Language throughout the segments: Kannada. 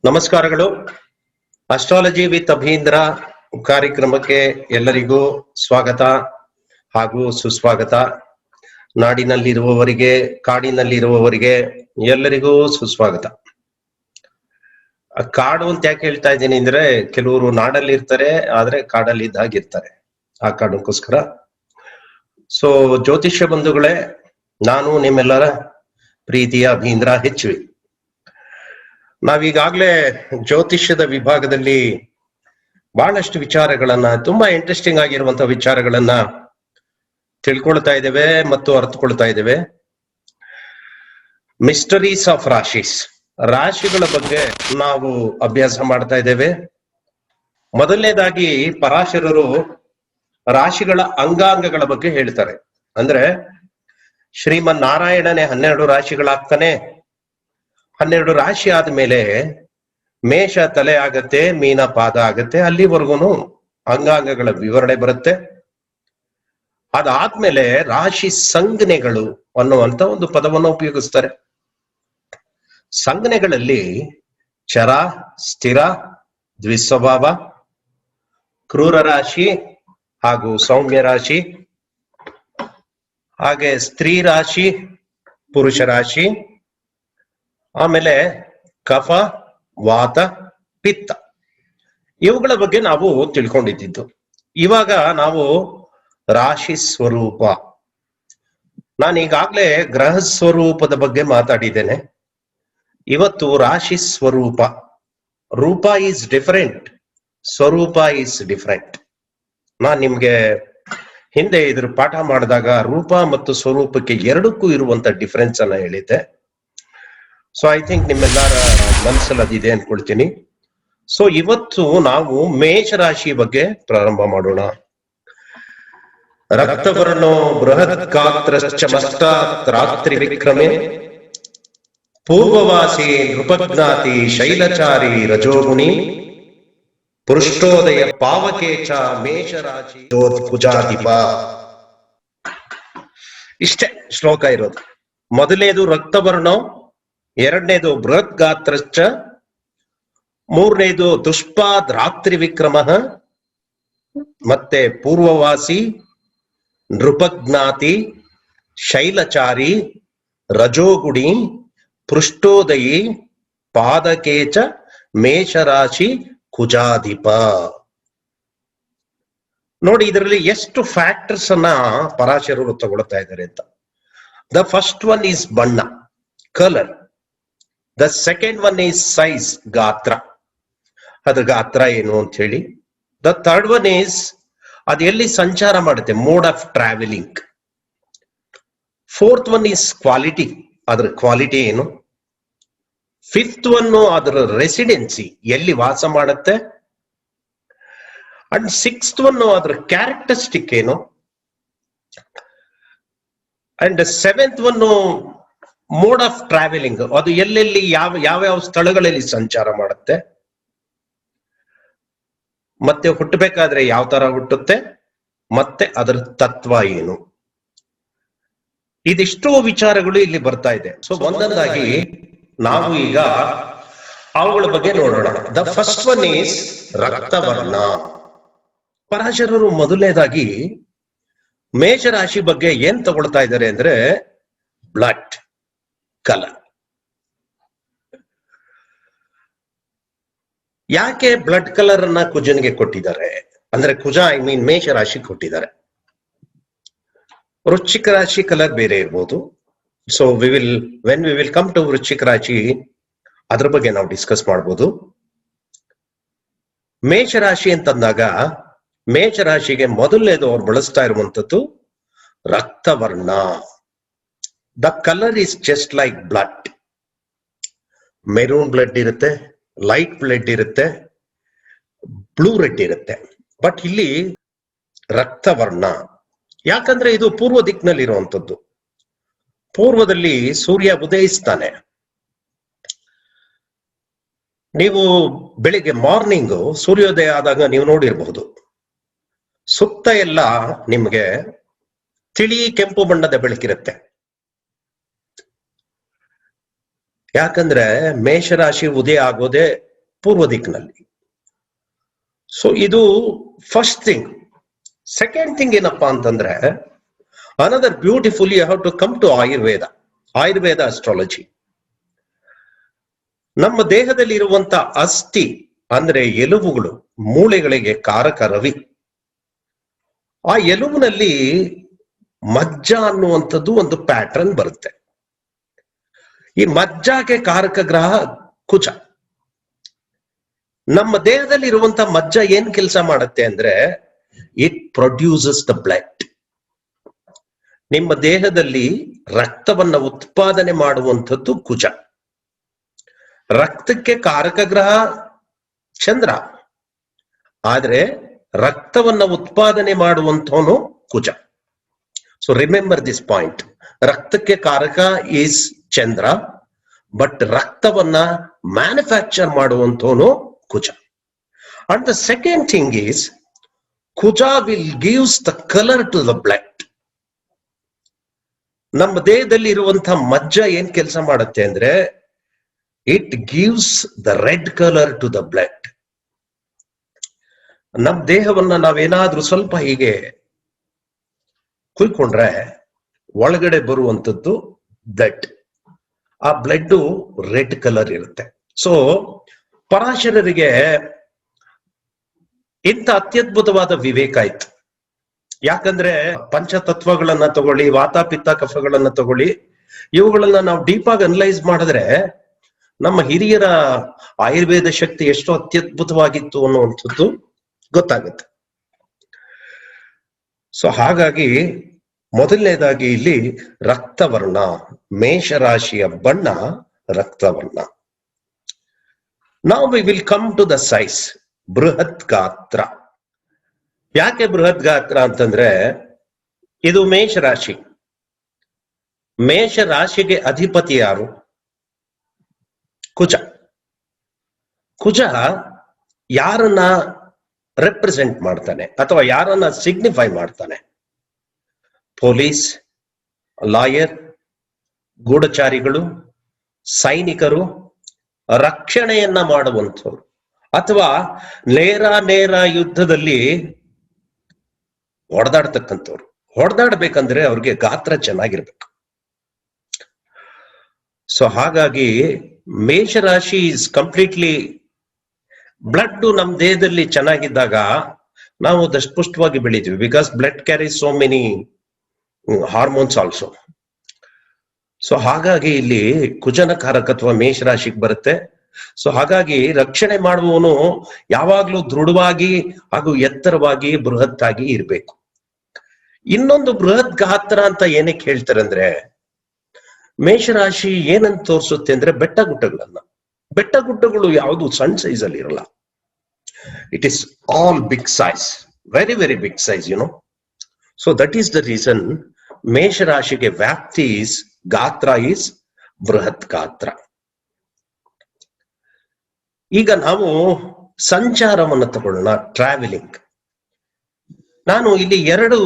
ನಮಸ್ಕಾರಗಳು. ಅಸ್ಟ್ರಾಲಜಿ ವಿತ್ ಅಭೀಂದ್ರ ಕಾರ್ಯಕ್ರಮಕ್ಕೆ ಎಲ್ಲರಿಗೂ ಸ್ವಾಗತ ಹಾಗೂ ಸುಸ್ವಾಗತ. ನಾಡಿನಲ್ಲಿರುವವರಿಗೆ, ಕಾಡಿನಲ್ಲಿರುವವರಿಗೆ ಎಲ್ಲರಿಗೂ ಸುಸ್ವಾಗತ. ಕಾಡು ಅಂತ ಯಾಕೆ ಹೇಳ್ತಾ ಇದ್ದೀನಿ ಅಂದ್ರೆ, ಕೆಲವರು ನಾಡಲ್ಲಿ ಇರ್ತಾರೆ, ಆದ್ರೆ ಕಾಡಲ್ಲಿ ಇದ್ದಾಗಿರ್ತಾರೆ. ಆ ಕಾರಣಕ್ಕೋಸ್ಕರ. ಸೊ ಜ್ಯೋತಿಷ್ಯ ಬಂಧುಗಳೇ, ನಾನು ನಿಮ್ಮೆಲ್ಲರ ಪ್ರೀತಿಯ ಅಭೀಂದ್ರ ಹೆಚ್ಚುವಿ. ನಾವೀಗಾಗ್ಲೇ ಜ್ಯೋತಿಷ್ಯದ ವಿಭಾಗದಲ್ಲಿ ಬಹಳಷ್ಟು ವಿಚಾರಗಳನ್ನ, ತುಂಬಾ ಇಂಟ್ರೆಸ್ಟಿಂಗ್ ಆಗಿರುವಂತಹ ವಿಚಾರಗಳನ್ನ ತಿಳ್ಕೊಳ್ತಾ ಇದ್ದೇವೆ ಮತ್ತು ಅರ್ಥಕೊಳ್ತಾ ಇದ್ದೇವೆ. ಮಿಸ್ಟರೀಸ್ ಆಫ್ ರಾಶಿಸ್, ರಾಶಿಗಳ ಬಗ್ಗೆ ನಾವು ಅಭ್ಯಾಸ ಮಾಡ್ತಾ ಇದ್ದೇವೆ. ಮೊದಲನೇದಾಗಿ ಪರಾಶರರು ರಾಶಿಗಳ ಅಂಗಾಂಗಗಳ ಬಗ್ಗೆ ಹೇಳ್ತಾರೆ. ಅಂದ್ರೆ ಶ್ರೀಮನ್ ನಾರಾಯಣನೇ 12 ರಾಶಿಗಳಾಗ್ತಾನೆ. 12 ರಾಶಿ ಆದ್ಮೇಲೆ ಮೇಷ ತಲೆ ಆಗತ್ತೆ, ಮೀನ ಪಾದ ಆಗತ್ತೆ, ಅಲ್ಲಿವರೆಗೂ ಅಂಗಾಂಗಗಳ ವಿವರಣೆ ಬರುತ್ತೆ. ಅದಾದ್ಮೇಲೆ ರಾಶಿ ಸಂಜ್ಞೆಗಳು ಅನ್ನುವಂತ ಒಂದು ಪದವನ್ನು ಉಪಯೋಗಿಸ್ತಾರೆ. ಸಂಜ್ಞೆಗಳಲ್ಲಿ ಚರ, ಸ್ಥಿರ, ದ್ವಿಸ್ವಭಾವ, ಕ್ರೂರ ರಾಶಿ ಹಾಗೂ ಸೌಮ್ಯ ರಾಶಿ, ಹಾಗೆ ಸ್ತ್ರೀ ರಾಶಿ, ಪುರುಷ ರಾಶಿ, ಆಮೇಲೆ ಕಫ, ವಾತ, ಪಿತ್ತ, ಇವುಗಳ ಬಗ್ಗೆ ನಾವು ತಿಳ್ಕೊಂಡಿದ್ದು. ಇವಾಗ ನಾವು ರಾಶಿ ಸ್ವರೂಪ, ನಾನು ಈಗಾಗ್ಲೇ ಗ್ರಹ ಸ್ವರೂಪದ ಬಗ್ಗೆ ಮಾತಾಡಿದ್ದೇನೆ. ಇವತ್ತು ರಾಶಿ ಸ್ವರೂಪ. ರೂಪ ಈಸ್ ಡಿಫರೆಂಟ್, ಸ್ವರೂಪ ಈಸ್ ಡಿಫರೆಂಟ್. ನಾನ್ ನಿಮ್ಗೆ ಹಿಂದೆ ಇದ್ರ ಪಾಠ ಮಾಡಿದಾಗ ರೂಪ ಮತ್ತು ಸ್ವರೂಪಕ್ಕೆ ಎರಡಕ್ಕೂ ಇರುವಂತ ಡಿಫರೆನ್ಸ್ ಅನ್ನ ಹೇಳಿದ್ದೆ. ಸೊ ಐ ಥಿಂಕ್ ನಿಮ್ಮೆಲ್ಲರ ಮನಸ್ಸಲ್ಲಿ ಅದಿದೆ ಅನ್ಕೊಳ್ತೀನಿ. ಸೊ ಇವತ್ತು ನಾವು ಮೇಷರಾಶಿ ಬಗ್ಗೆ ಪ್ರಾರಂಭ ಮಾಡೋಣ. ರಕ್ತವರ್ಣೋ ಬೃಹತ್ ಗಾತ್ರಶ್ಚ ಮಸ್ತಾತ್ ರಾತ್ರಿ ವಿಕ್ರಮೆ, ಪೂರ್ವವಾಸಿ ನೃಪಜ್ಞಾತಿ ಶೈಲಚಾರಿ ರಜೋಗುಣಿ, ಪೃಷ್ಠೋದಯ ಪಾವಕೇಚ ಮೇಷರಾಶಿ ಕುಜಾಧಿಪ. ಇಷ್ಟೇ ಶ್ಲೋಕ ಇರೋದು. ಮೊದಲನೇದು ರಕ್ತವರ್ಣೋ, ಎರಡನೇದು ಬೃಹತ್ ಗಾತ್ರಶ್ಚ, ಮೂರನೇದು ದುಷ್ಪಾದ್ ರಾತ್ರಿ ವಿಕ್ರಮ, ಮತ್ತೆ ಪೂರ್ವವಾಸಿ ನೃಪಜ್ಞಾತಿ ಶೈಲಚಾರಿ ರಜೋಗುಣಿ ಪೃಷ್ಠೋದಯಿ ಪಾದಕೇಚ ಮೇಷರಾಶಿ ಕುಜಾಧಿಪ. ನೋಡಿ, ಇದರಲ್ಲಿ ಎಷ್ಟು ಫ್ಯಾಕ್ಟರ್ಸ್ ಅನ್ನ ಪರಾಶರರು ತಗೊಳ್ತಾ ಇದ್ದಾರೆ ಅಂತ. ದ ಫಸ್ಟ್ ಒನ್ ಈಸ್ ಬಣ್ಣ, colour. The second one is size, ಗಾತ್ರ, ಅದ್ರ ಗಾತ್ರ ಏನು ಅಂತ ಹೇಳಿ. ದ ಥರ್ಡ್ ಒನ್ ಈಸ್ ಅದು ಎಲ್ಲಿ ಸಂಚಾರ ಮಾಡುತ್ತೆ, mode of travelling. Fourth one is quality, ಅದ್ರ ಕ್ವಾಲಿಟಿ ಏನು. ಫಿಫ್ತ್ ಒನ್ ಅದರ ರೆಸಿಡೆನ್ಸಿ, ಎಲ್ಲಿ ವಾಸ ಮಾಡುತ್ತೆ. ಅಂಡ್ ಸಿಕ್ಸ್ತ್ ಒನ್ ಅದರ ಕ್ಯಾರೆಕ್ಟರಿಸ್ಟಿಕ್ ಏನು. And seventh one mode of travelling, ಅದು ಎಲ್ಲೆಲ್ಲಿ ಯಾವ ಸ್ಥಳಗಳಲ್ಲಿ ಸಂಚಾರ ಮಾಡುತ್ತೆ, ಮತ್ತೆ ಹುಟ್ಟಬೇಕಾದ್ರೆ ಯಾವ ತರ ಹುಟ್ಟುತ್ತೆ, ಮತ್ತೆ ಅದರ ತತ್ವ ಏನು. ಇದಿಷ್ಟು ವಿಚಾರಗಳು ಇಲ್ಲಿ ಬರ್ತಾ ಇದೆ. ಸೊ ಒಂದೊಂದಾಗಿ ನಾವು ಈಗ ಅವುಗಳ ಬಗ್ಗೆ ನೋಡೋಣ. ದ ಫಸ್ಟ್ ಒನ್ ಈಸ್ ರಕ್ತವರ್ಣ. ಪರಾಶರರು ಮೊದಲನೇದಾಗಿ ಮೇಷರಾಶಿ ಬಗ್ಗೆ ಏನ್ ತಗೊಳ್ತಾ ಇದ್ದಾರೆ ಅಂದ್ರೆ ಬ್ಲಡ್ ಕಲರ್. ಯಾಕೆ ಬ್ಲಡ್ ಕಲರ್ ಅನ್ನ ಕುಜನಿಗೆ ಕೊಟ್ಟಿದ್ದಾರೆ ಅಂದ್ರೆ, ಕುಜ ಐ ಮೀನ್ ಮೇಷರಾಶಿ ಕೊಟ್ಟಿದ್ದಾರೆ. ವೃಶ್ಚಿಕ ರಾಶಿ ಕಲರ್ ಬೇರೆ ಇರ್ಬೋದು. So when we will come to ವೃಶ್ಚಿಕ ರಾಶಿ, ಅದ್ರ ಬಗ್ಗೆ ನಾವು ಡಿಸ್ಕಸ್ ಮಾಡ್ಬೋದು. ಮೇಷರಾಶಿ ಅಂತಂದಾಗ ಮೇಷರಾಶಿಗೆ ಮೊದಲನೇದು ಅವ್ರು ಬಳಸ್ತಾ ಇರುವಂತದ್ದು ರಕ್ತವರ್ಣ. The colour is just like blood. Maroon blood ಇರುತ್ತೆ, ಲೈಟ್ ಬ್ಲಡ್ ಇರುತ್ತೆ, ಬ್ಲೂ ರೆಡ್ ಇರುತ್ತೆ. ಬಟ್ ಇಲ್ಲಿ ರಕ್ತವರ್ಣ ಯಾಕಂದ್ರೆ ಇದು ಪೂರ್ವ ದಿಕ್ಕಿನಲ್ಲಿ ಇರುವಂತದ್ದು. ಪೂರ್ವದಲ್ಲಿ ಸೂರ್ಯ ಉದಯಿಸ್ತಾನೆ. ನೀವು ಬೆಳಿಗ್ಗೆ ಮಾರ್ನಿಂಗ್ ಸೂರ್ಯೋದಯ ಆದಾಗ ನೀವು ನೋಡಿರಬಹುದು, ಸುತ್ತ ಎಲ್ಲ ನಿಮ್ಗೆ ತಿಳಿ ಕೆಂಪು ಬಣ್ಣದ ಬೆಳಕಿರುತ್ತೆ. ಯಾಕಂದ್ರೆ ಮೇಷರಾಶಿ ಉದಯ ಆಗೋದೇ ಪೂರ್ವ ದಿಕ್ಕಿನಲ್ಲಿ. ಸೊ ಇದು ಫಸ್ಟ್ ಥಿಂಗ್. ಸೆಕೆಂಡ್ ಥಿಂಗ್ ಏನಪ್ಪಾ ಅಂತಂದ್ರೆ, another beautiful, you have to come to Ayurveda astrology. ನಮ್ಮ ದೇಹದಲ್ಲಿ ಇರುವಂತ ಅಸ್ಥಿ ಅಂದ್ರೆ ಎಲುಬುಗಳು, ಮೂಳೆಗಳಿಗೆ ಕಾರಕ ರವಿ. ಆ ಎಲುಬಿನಲ್ಲಿ ಮಜ್ಜ ಅನ್ನುವಂಥದ್ದು ಒಂದು ಪ್ಯಾಟರ್ನ್ ಬರುತ್ತೆ. ಈ ಮಜ್ಜಾಗೆ ಕಾರಕ ಗ್ರಹ ಕುಜ. ನಮ್ಮ ದೇಹದಲ್ಲಿ ಇರುವಂತ ಮಜ್ಜ ಏನ್ ಕೆಲಸ ಮಾಡುತ್ತೆ ಅಂದ್ರೆ, ಇಟ್ ಪ್ರೊಡ್ಯೂಸಸ್ ದ ಬ್ಲಡ್. ನಿಮ್ಮ ದೇಹದಲ್ಲಿ ರಕ್ತವನ್ನ ಉತ್ಪಾದನೆ ಮಾಡುವಂಥದ್ದು ಕುಜ. ರಕ್ತಕ್ಕೆ ಕಾರಕ ಗ್ರಹ ಚಂದ್ರ, ಆದ್ರೆ ರಕ್ತವನ್ನ ಉತ್ಪಾದನೆ ಮಾಡುವಂಥವನು Kuja. So remember this point. ರಕ್ತಕ್ಕೆ ಕಾರಕ ಈಸ್ ಚಂದ್ರ, ಬಟ್ ರಕ್ತವನ್ನ ಮ್ಯಾನುಫ್ಯಾಕ್ಚರ್ ಮಾಡುವಂಥವನು Kuja. And the second thing is, Kuja will gives the colour to the blood. ನಮ್ಮ ದೇಹದಲ್ಲಿ ಇರುವಂತಹ ಮಜ್ಜ ಏನ್ ಕೆಲಸ ಮಾಡುತ್ತೆ ಅಂದ್ರೆ, it gives the red colour to the blood. ನಮ್ಮ ದೇಹವನ್ನ ನಾವೇನಾದ್ರೂ ಸ್ವಲ್ಪ ಹೀಗೆ ಕುಯ್ಕೊಂಡ್ರೆ ಒಳಗಡೆ ಬರುವಂತದ್ದು ಬ್ಲಡ್. ಆ ಬ್ಲಡ್ ರೆಡ್ ಕಲರ್ ಇರುತ್ತೆ. ಸೊ ಪರಾಶರರಿಗೆ ಇಂಥ ಅತ್ಯದ್ಭುತವಾದ ವಿವೇಕ ಇತ್ತು. ಯಾಕಂದ್ರೆ ಪಂಚತತ್ವಗಳನ್ನ ತಗೊಳ್ಳಿ, ವಾತ ಪಿತ್ತ ಕಫಗಳನ್ನ ತಗೊಳ್ಳಿ, ಇವುಗಳನ್ನ ನಾವು ಡೀಪ್ ಆಗಿ ಅನಲೈಸ್ ಮಾಡಿದ್ರೆ ನಮ್ಮ ಹಿರಿಯರ ಆಯುರ್ವೇದ ಶಕ್ತಿ ಎಷ್ಟು ಅತ್ಯದ್ಭುತವಾಗಿತ್ತು ಅನ್ನುವಂಥದ್ದು ಗೊತ್ತಾಗುತ್ತೆ. ಸೊ ಹಾಗಾಗಿ ಮೊದಲನೇದಾಗಿ ಇಲ್ಲಿ ರಕ್ತವರ್ಣ, ಮೇಷರಾಶಿಯ ಬಣ್ಣ ರಕ್ತವರ್ಣ. ನಾವು we will come to the size, ಬೃಹತ್ ಗಾತ್ರ. ಯಾಕೆ ಬೃಹತ್ ಗಾತ್ರ ಅಂತಂದ್ರೆ, ಇದು ಮೇಷರಾಶಿ. ಮೇಷರಾಶಿಗೆ ಅಧಿಪತಿ ಯಾರು? ಕುಜ. ಕುಜ ಯಾರನ್ನ ರೆಪ್ರೆಸೆಂಟ್ ಮಾಡ್ತಾನೆ ಅಥವಾ ಯಾರನ್ನ ಸಿಗ್ನಿಫೈ ಮಾಡ್ತಾನೆ? ಪೊಲೀಸ್, ಲಾಯರ್, ಗೂಢಚಾರಿಗಳು, ಸೈನಿಕರು, ರಕ್ಷಣೆಯನ್ನ ಮಾಡುವಂಥವ್ರು, ಅಥವಾ ನೇರ ಯುದ್ಧದಲ್ಲಿ ಹೊಡೆದಾಡ್ತಕ್ಕಂಥವ್ರು. ಹೊಡೆದಾಡ್ಬೇಕಂದ್ರೆ ಅವ್ರಿಗೆ ಗಾತ್ರ ಚೆನ್ನಾಗಿರ್ಬೇಕು. ಸೊ ಹಾಗಾಗಿ ಮೇಷರಾಶಿ ಇಸ್ ಕಂಪ್ಲೀಟ್ಲಿ ಬ್ಲಡ್. ನಮ್ಮ ದೇಹದಲ್ಲಿ ಚೆನ್ನಾಗಿದ್ದಾಗ ನಾವು ದಷ್ಟಪುಷ್ಟವಾಗಿ ಬೆಳಿತೀವಿ. Because blood carry so many hormones also. So ಹಾಗಾಗಿ ಇಲ್ಲಿ ಕುಜನ ಕಾರಕತ್ವ ಮೇಷರಾಶಿಗೆ ಬರುತ್ತೆ. ಸೊ ಹಾಗಾಗಿ ರಕ್ಷಣೆ ಮಾಡುವವನು ಯಾವಾಗ್ಲೂ ದೃಢವಾಗಿ ಹಾಗೂ ಎತ್ತರವಾಗಿ ಬೃಹತ್ತಾಗಿ ಇರ್ಬೇಕು. ಇನ್ನೊಂದು ಬೃಹತ್ ಗಾತ್ರ ಅಂತ ಏನಕ್ಕೆ ಹೇಳ್ತಾರೆ ಅಂದ್ರೆ, ಮೇಷರಾಶಿ ಏನಂತ ತೋರಿಸುತ್ತೆ ಅಂದ್ರೆ ಬೆಟ್ಟ ಗುಡ್ಡಗಳನ್ನ. ಬೆಟ್ಟ ಗುಡ್ಡಗಳು ಯಾವುದು ಸಣ್ಣ ಸೈಜ್ ಅಲ್ಲಿ ಇರಲ್ಲ. It is all big size, very very big size, so that is the reason ಮೇಷರಾಶಿಗೆ ವ್ಯಾಪ್ತಿ ಈಸ್, ಗಾತ್ರ ಈಸ್ ಬೃಹತ್ ಗಾತ್ರ. ಈಗ ನಾವು ಸಂಚಾರವನ್ನು ತಗೊಳ್ಳೋಣ, ಟ್ರಾವೆಲಿಂಗ್. ನಾನು ಇಲ್ಲಿ ಎರಡು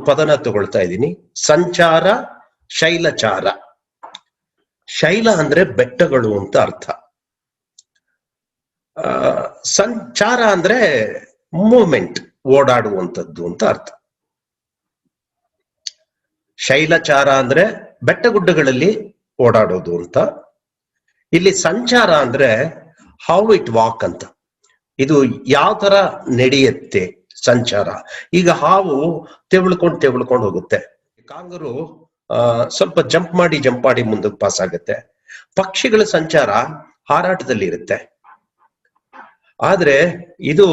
ಪದನ ತಗೊಳ್ತಾ ಇದ್ದೀನಿ, ಸಂಚಾರ, ಶೈಲಚಾರ. ಶೈಲ ಅಂದ್ರೆ ಬೆಟ್ಟಗಳು ಅಂತ ಅರ್ಥ. ಸಂಚಾರ ಅಂದ್ರೆ ಮೂವ್ಮೆಂಟ್, ಓಡಾಡುವಂಥದ್ದು ಅಂತ ಅರ್ಥ. ಶೈಲಚಾರ ಅಂದ್ರೆ ಬೆಟ್ಟಗುಡ್ಡಗಳಲ್ಲಿ ಓಡಾಡೋದು ಅಂತ. ಇಲ್ಲಿ ಸಂಚಾರ ಅಂದ್ರೆ ಹೌ ಇಟ್ ವಾಕ್ ಅಂತ. ಇದು ಯಾವ ತರ ನಡೆಯುತ್ತೆ ಸಂಚಾರ. ಈಗ ಹಾವು ತೆವಳ್ಕೊಂಡು ಹೋಗುತ್ತೆ. ಕಾಂಗರು ಸ್ವಲ್ಪ ಜಂಪ್ ಮಾಡಿ ಮುಂದಕ್ಕೆ ಪಾಸ್ ಆಗುತ್ತೆ. ಪಕ್ಷಿಗಳ ಸಂಚಾರ ಹಾರಾಟದಲ್ಲಿ ಇರುತ್ತೆ. ಆದ್ರೆ ಇದು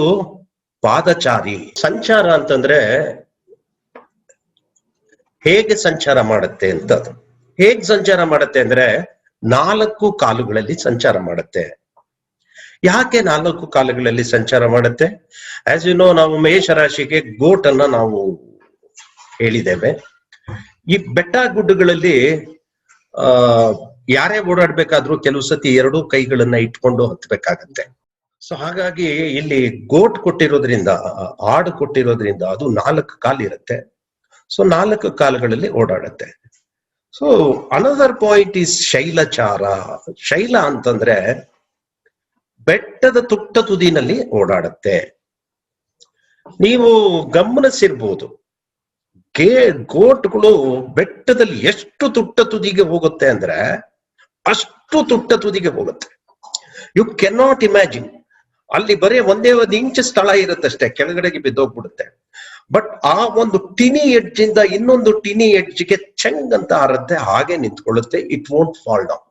ಪಾದಚಾರಿ ಸಂಚಾರ ಅಂತಂದ್ರೆ ಹೇಗೆ ಸಂಚಾರ ಮಾಡುತ್ತೆ ಅಂತ. ಹೇಗೆ ಸಂಚಾರ ಮಾಡುತ್ತೆ ಅಂದ್ರೆ 4 ಕಾಲುಗಳಲ್ಲಿ ಸಂಚಾರ ಮಾಡುತ್ತೆ. ಯಾಕೆ 4 ಕಾಲುಗಳಲ್ಲಿ ಸಂಚಾರ ಮಾಡುತ್ತೆ? ಆಸ್ ಯು ನೋ, ನಾವು ಮೇಷರಾಶಿಗೆ ಗೋಟ್ ಅನ್ನ ನಾವು ಹೇಳಿದ್ದೇವೆ. ಈ ಬೆಟ್ಟ ಗುಡ್ಡಗಳಲ್ಲಿ ಯಾರೇ ಓಡಾಡ್ಬೇಕಾದ್ರೂ ಕೆಲವು ಸತಿ 2 ಕೈಗಳನ್ನ ಇಟ್ಕೊಂಡು ಹತ್ಬೇಕಾಗತ್ತೆ. ಸೊ ಹಾಗಾಗಿ ಇಲ್ಲಿ ಗೋಟ್ ಕೊಟ್ಟಿರೋದ್ರಿಂದ, ಆಡು ಕೊಟ್ಟಿರೋದ್ರಿಂದ ಅದು 4 ಕಾಲು ಇರುತ್ತೆ. ಸೊ 4 ಕಾಲುಗಳಲ್ಲಿ ಓಡಾಡುತ್ತೆ. ಸೊ ಅನದರ್ ಪಾಯಿಂಟ್ ಈಸ್ ಶೈಲಚಾರ. ಶೈಲ ಅಂತಂದ್ರೆ ಬೆಟ್ಟದ ತುಟ್ಟ ತುದಿನಲ್ಲಿ ಓಡಾಡುತ್ತೆ. ನೀವು ಗಮನಿಸಿರ್ಬೋದು, ಗೋಟ್ಗಳು ಬೆಟ್ಟದಲ್ಲಿ ಎಷ್ಟು ತುಟ್ಟ ತುದಿಗೆ ಹೋಗುತ್ತೆ ಅಂದ್ರೆ ಅಷ್ಟು ತುಟ್ಟ ತುದಿಗೆ ಹೋಗುತ್ತೆ. You cannot imagine. ಅಲ್ಲಿ ಬರೀ ಒಂದೇ ಒಂದು ಇಂಚ್ ಸ್ಥಳ ಇರುತ್ತಷ್ಟೇ, ಕೆಳಗಡೆಗೆ ಬಿದ್ದೋಗ್ಬಿಡುತ್ತೆ. ಬಟ್ ಆ ಒಂದು ಟಿನಿ ಎಡ್ಜಿಂದ ಇನ್ನೊಂದು ಟಿನಿ ಎಡ್ಜ್ಗೆ ಚೆಂಗ್ ಅಂತ ಹಾರುತ್ತೆ, ಹಾಗೆ ನಿಂತ್ಕೊಳ್ಳುತ್ತೆ. It won't fall down.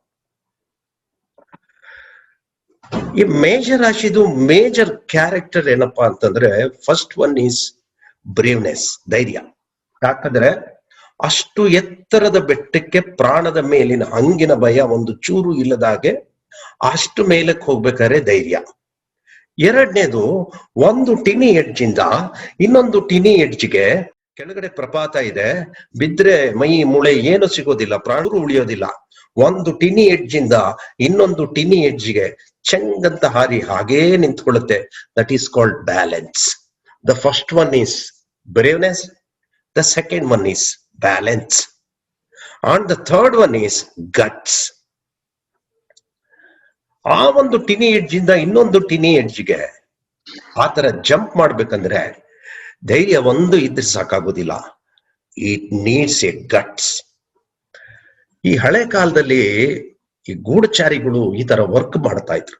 ಈ ಮೇಷರಾಶಿದು ಮೇಜರ್ ಕ್ಯಾರೆಕ್ಟರ್ ಏನಪ್ಪಾ ಅಂತಂದ್ರೆ, ಫಸ್ಟ್ ಒನ್ ಈಸ್ ಬ್ರೇವ್ನೆಸ್, ಧೈರ್ಯ. ಯಾಕಂದ್ರೆ ಅಷ್ಟು ಎತ್ತರದ ಬೆಟ್ಟಕ್ಕೆ ಪ್ರಾಣದ ಮೇಲಿನ ಹಂಗಿನ ಭಯ ಒಂದು ಚೂರು ಇಲ್ಲದಾಗೆ ಅಷ್ಟು ಮೇಲಕ್ಕೆ ಹೋಗ್ಬೇಕಾದ್ರೆ ಧೈರ್ಯ. ಎರಡನೇದು, ಒಂದು ಟಿನಿ ಎಡ್ಜಿಂದ ಇನ್ನೊಂದು ಟಿನಿ ಎಡ್ಜ್ಗೆ, ಕೆಳಗಡೆ ಪ್ರಪಾತ ಇದೆ, ಬಿದ್ರೆ ಮೈ ಮೂಳೆ ಏನು ಸಿಗೋದಿಲ್ಲ, ಪ್ರಾಣರು ಉಳಿಯೋದಿಲ್ಲ. ಒಂದು ಟಿನಿ ಎಡ್ಜಿಂದ ಇನ್ನೊಂದು ಟಿನಿ ಎಡ್ಜ್ಗೆ ಚೆಂಗಂತ ಹಾರಿ ಹಾಗೇ ನಿಂತ್ಕೊಳ್ಳುತ್ತೆ. That is called balance. The first one is braveness, the second one is balance, and the third one is guts. ಆ ಒಂದು ಟಿನಿ ಎಡ್ಜಿಂದ ಇನ್ನೊಂದು ಟಿನಿ ಎಡ್ಜ್ಗೆ ಆ ತರ ಜಂಪ್ ಮಾಡ್ಬೇಕಂದ್ರೆ ಧೈರ್ಯ ಒಂದು ಇದ್ರೆ ಸಾಕಾಗೋದಿಲ್ಲ. It needs a guts. ಈ ಹಳೆ ಕಾಲದಲ್ಲಿ ಈ ಗೂಢಚಾರಿಗಳು ಈ ತರ ವರ್ಕ್ ಮಾಡ್ತಾ ಇದ್ರು.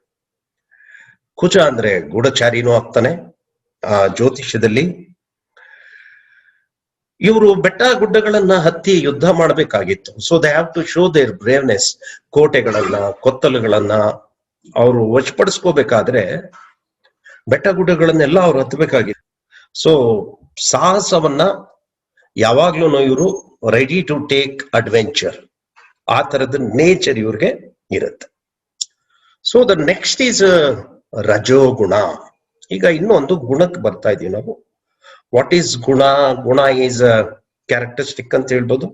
ಕುಜ ಅಂದ್ರೆ ಗೂಢಚಾರಿನೂ ಆಗ್ತಾನೆ ಆ ಜ್ಯೋತಿಷ್ಯದಲ್ಲಿ. ಇವರು ಬೆಟ್ಟ ಗುಡ್ಡಗಳನ್ನ ಹತ್ತಿ ಯುದ್ಧ ಮಾಡಬೇಕಾಗಿತ್ತು. So they have to show their braveness. ಕೋಟೆಗಳನ್ನ, ಕೊತ್ತಲುಗಳನ್ನ ಅವರು ವಶಪಡಿಸ್ಕೋಬೇಕಾದ್ರೆ ಬೆಟ್ಟ ಗುಡ್ಡಗಳನ್ನೆಲ್ಲ ಅವ್ರು ಹತ್ತಬೇಕಾಗಿತ್ತು. ಸೊ ಸಾಹಸವನ್ನ ಯಾವಾಗ್ಲೂ ಇವರು ರೆಡಿ ಟು ಟೇಕ್ ಅಡ್ವೆಂಚರ್, ಆ ತರದ ನೇಚರ್ ಇವ್ರಿಗೆ ಇರುತ್ತೆ. ಸೊ ದ ನೆಕ್ಸ್ಟ್ ಈಸ್ ರಜೋಗುಣ. ಈಗ ಇನ್ನೊಂದು ಗುಣಕ್ಕೆ ಬರ್ತಾ ಇದೀವಿ ನಾವು. ವಾಟ್ ಈಸ್ ಗುಣ? ಗುಣ ಈಸ್ ಕ್ಯಾರೆಕ್ಟರಿಸ್ಟಿಕ್ ಅಂತ ಹೇಳ್ಬೋದು.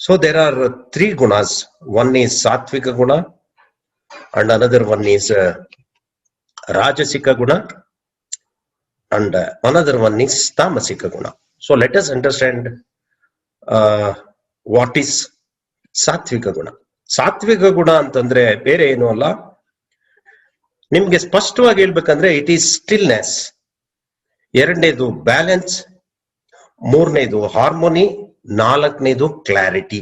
So there are 3 gunas. One is sattvika guna, and another one is rajasika guna, and another one is tamasika guna. So let us understand what is sattvika guna. ಸಾತ್ವಿಕ ಗುಣ ಅಂತಂದ್ರೆ ಬೇರೆ ಏನು ಅಲ್ಲ, ನಿಮ್ಗೆ ಸ್ಪಷ್ಟವಾಗಿ ಹೇಳ್ಬೇಕಂದ್ರೆ ಇಟ್ ಈಸ್ ಸ್ಟಿಲ್ನೆಸ್, ಎರಡನೇದು ಬ್ಯಾಲೆನ್ಸ್, ಮೂರನೇದು ಹಾರ್ಮೋನಿ, ನಾಲ್ಕನೇದು ಕ್ಲಾರಿಟಿ.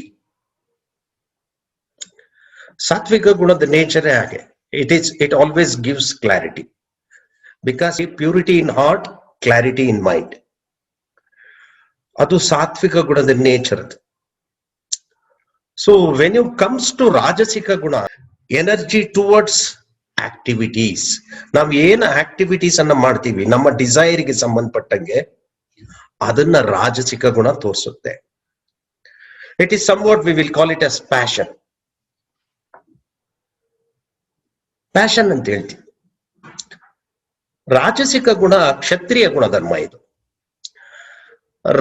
ಸಾತ್ವಿಕ ಗುಣದ ನೇಚರೇ ಹಾಗೆ. It always gives clarity, because purity in heart, clarity in mind. ಅದು ಸಾತ್ವಿಕ ಗುಣದ ನೇಚರ್ ಅದು. So when you comes to rajasika guna, energy towards activities. ನಾವು ಏನು ಆಕ್ಟಿವಿಟೀಸ್ ಅನ್ನ ಮಾಡ್ತೀವಿ ನಮ್ಮ ಡಿಸೈರ್ಗೆ ಸಂಬಂಧಪಟ್ಟಂಗೆ, ಅದನ್ನ ರಾಜಸಿಕ ಗುಣ ತೋರಿಸುತ್ತೆ. It is somewhat we will call it as passion. Passion ಅಂತ ಹೇಳ್ತೀವಿ. ರಾಜಸಿಕ ಗುಣ ಕ್ಷತ್ರಿಯ ಗುಣಧರ್ಮ. ಇದು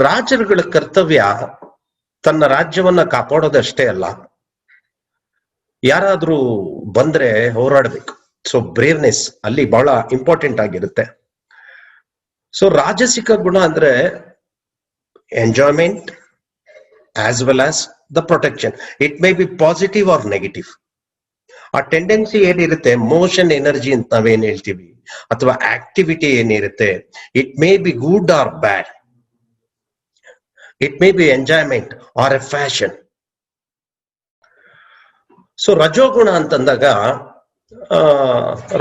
ರಾಜರುಗಳ ಕರ್ತವ್ಯ ತನ್ನ ರಾಜ್ಯವನ್ನ ಕಾಪಾಡೋದಷ್ಟೇ ಅಲ್ಲ, ಯಾರಾದ್ರೂ ಬಂದ್ರೆ ಹೋರಾಡಬೇಕು. ಸೊ ಬ್ರೇವ್ನೆಸ್ ಅಲ್ಲಿ ಬಹಳ ಇಂಪಾರ್ಟೆಂಟ್ ಆಗಿರುತ್ತೆ. ಸೊ ರಾಜಸಿಕ ಗುಣ ಅಂದ್ರೆ enjoyment as well as the protection. It may be positive or negative. ಆ ಟೆಂಡೆನ್ಸಿ ಏನಿರುತ್ತೆ, ಮೋಷನ್ ಎನರ್ಜಿ ಅಂತ ನಾವೇನ್ ಹೇಳ್ತೀವಿ, ಅಥವಾ ಆಕ್ಟಿವಿಟಿ ಏನಿರುತ್ತೆ, it may be good or bad. It may be enjoyment or a fashion. So ರಜೋಗುಣ ಅಂತಂದಾಗ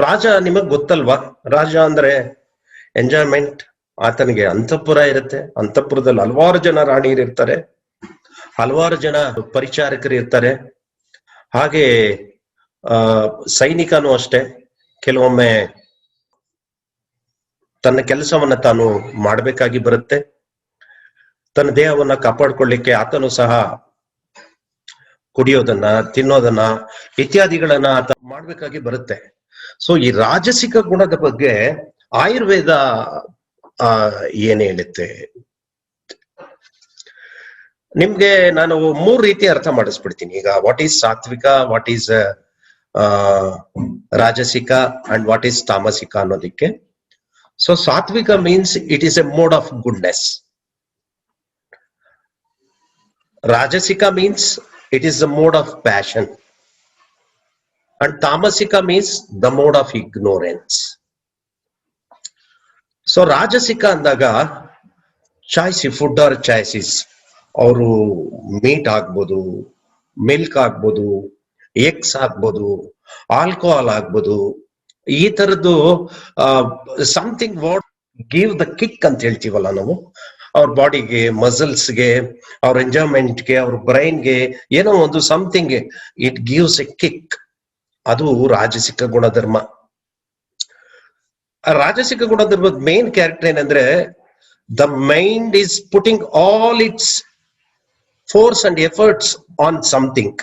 ರಾಜ ನಿಮಗ್ ಗೊತ್ತಲ್ವಾ, ರಾಜ ಅಂದ್ರೆ ಎಂಜಾಯ್ಮೆಂಟ್. ಆತನಿಗೆ ಅಂತಃಪುರ ಇರುತ್ತೆ, ಅಂತಃಪುರದಲ್ಲಿ ಹಲವಾರು ಜನ ರಾಣಿಯರು ಇರ್ತಾರೆ, ಹಲವಾರು ಜನ ಪರಿಚಾರಕರು ಇರ್ತಾರೆ. ಹಾಗೆ ಸೈನಿಕನೂ ಅಷ್ಟೇ, ಕೆಲವೊಮ್ಮೆ ತನ್ನ ಕೆಲಸವನ್ನ ತಾನು ಮಾಡಬೇಕಾಗಿ ಬರುತ್ತೆ. ತನ್ನ ದೇಹವನ್ನ ಕಾಪಾಡ್ಕೊಳ್ಳಿಕ್ಕೆ ಆತನು ಸಹ ಕುಡಿಯೋದನ್ನ, ತಿನ್ನೋದನ್ನ ಇತ್ಯಾದಿಗಳನ್ನ ಆತ ಮಾಡ್ಬೇಕಾಗಿ ಬರುತ್ತೆ. ಸೊ ಈ ರಾಜಸಿಕ ಗುಣದ ಬಗ್ಗೆ ಆಯುರ್ವೇದ ಏನ್ ಹೇಳುತ್ತೆ ನಿಮ್ಗೆ, ನಾನು 3 ರೀತಿ ಅರ್ಥ ಮಾಡಿಸ್ಬಿಡ್ತೀನಿ ಈಗ. What is sattvika, what is rajasika, and what is tamasika ಅನ್ನೋದಿಕ್ಕೆ. So sattvika means it is a mode of goodness. Rajasika means it is a mode of passion. And tamasika means the mode of ignorance. So ರಾಜಸಿಕ ಅಂದಾಗ ಚಾಯ್ಸ್, ಫುಡ್ ಆರ್ ಚಾಯ್ಸಿಸ್, ಅವರು ಮೀಟ್ ಆಗ್ಬೋದು, ಮಿಲ್ಕ್ ಆಗ್ಬೋದು, ಎಗ್ಸ್ ಆಗ್ಬೋದು, ಆಲ್ಕೋಹಾಲ್ ಆಗ್ಬೋದು, ಈ ತರದ್ದು something what give the kick ಅಂತ ಹೇಳ್ತೀವಲ್ಲ ನಾವು, ಅವ್ರ ಬಾಡಿಗೆ, ಮಸಲ್ಸ್ಗೆ, ಅವ್ರ ಎಂಜಾಯ್ಮೆಂಟ್ಗೆ, ಅವ್ರ ಬ್ರೈನ್ಗೆ ಏನೋ ಒಂದು something, it gives A kick. ಅದು ರಾಜಸಿಕ ಗುಣಧರ್ಮ. ರಾಜಸಿಕ ಗುಣಧರ್ಮದ ಮೇನ್ ಕ್ಯಾರೆಕ್ಟರ್ ಏನಂದ್ರೆ, the mind is putting all it's force and efforts on something.